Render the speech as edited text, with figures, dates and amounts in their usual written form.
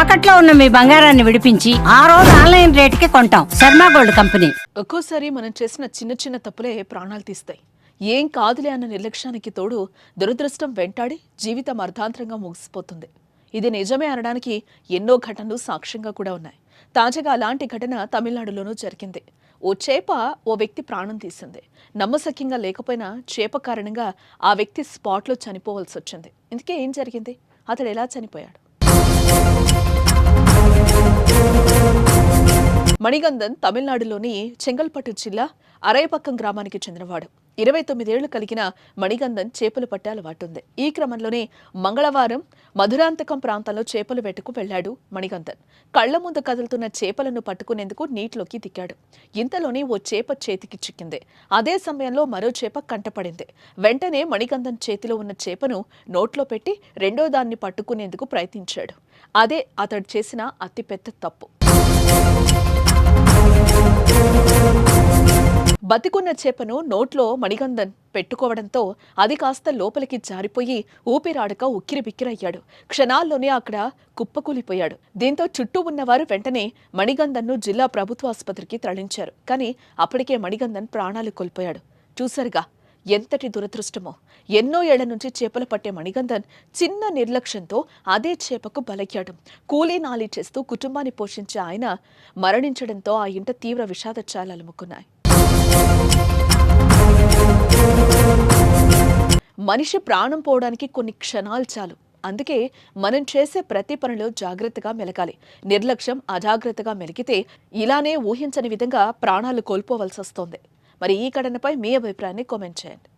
తాకట్లో ఉన్న మీ బంగారాన్ని విడిపించి ఆ రోజు ఆన్లైన్ రేటుకి కొంటాం. Sharma gold company. ఒక్కోసారి మనం చేసిన చిన్న చిన్న తప్పులే ప్రాణాలు తీస్తాయి. ఏం కాదులే అన్న నిర్లక్ష్యానికి తోడు దురదృష్టం వెంటాడి జీవితం అర్ధాంతరంగా ముగిసిపోతుంది. ఇది నిజమే అనడానికి ఎన్నో ఘటనలు సాక్ష్యంగా కూడా ఉన్నాయి. తాజాగా అలాంటి ఘటన తమిళనాడులోనూ జరిగింది. ఓ చేప ఓ వ్యక్తి ప్రాణం తీసింది. నమ్మశక్యంగా లేకపోయినా చేప కారణంగా ఆ వ్యక్తి స్పాట్లో చనిపోవాల్సి వచ్చింది. ఇందుకే ఏం జరిగింది? అతడు ఎలా చనిపోయాడు? మణిగంధన్ తమిళనాడులోని చెంగల్పట్టు జిల్లా అరైపక్కం గ్రామానికి చెందినవాడు. 29 ఏళ్లు కలిగిన మణిగంధన్ చేపలు పట్టే అలవాటుంది. ఈ క్రమంలోనే మంగళవారం మధురాంతకం ప్రాంతంలో చేపలు వేటకు వెళ్లాడు మణిగంధన్. కళ్ల ముందు కదులుతున్న చేపలను పట్టుకునేందుకు నీటిలోకి దిగాడు. ఇంతలోనే ఓ చేప చేతికి చిక్కింది. అదే సమయంలో మరో చేప కంటపడింది. వెంటనే మణిగంధన్ చేతిలో ఉన్న చేపను నోట్లో పెట్టి రెండో దాన్ని పట్టుకునేందుకు ప్రయత్నించాడు. అదే అతడు చేసిన అతిపెద్ద తప్పు. బతికున్న చేపను నోట్లో మణిగంధన్ పెట్టుకోవడంతో అది కాస్త లోపలికి జారిపోయి ఊపిరాడక ఉక్కిరిబిక్కిరయ్యాడు. క్షణాల్లోనే అక్కడ కుప్పకూలిపోయాడు. దీంతో చుట్టూ ఉన్నవారు వెంటనే మణిగంధన్ను జిల్లా ప్రభుత్వ ఆసుపత్రికి తరలించారు. కానీ అప్పటికే మణిగంధన్ ప్రాణాలు కోల్పోయాడు. చూసారుగా ఎంతటి దురదృష్టమో. ఎన్నో ఏళ్ల నుంచి చేపలు పట్టే మణిగంధన్ చిన్న నిర్లక్ష్యంతో అదే చేపకు బలయ్యాడు. కూలీ నాలి చేస్తూ కుటుంబాన్ని పోషించే ఆయన మరణించడంతో ఆ ఇంట తీవ్ర విషాద ఛాయలు అలుముకున్నాయి. మనిషి ప్రాణం పోవడానికి కొన్ని క్షణాలు చాలు. అందుకే మనం చేసే ప్రతి పనిలో జాగ్రత్తగా మెలగాలి. నిర్లక్ష్యం, అజాగ్రత్తగా మెలిగితే ఇలానే ఊహించని విధంగా ప్రాణాలు కోల్పోవలసి వస్తోంది. మరి ఈ ఘటనపై మీ అభిప్రాయాన్ని కామెంట్ చేయండి.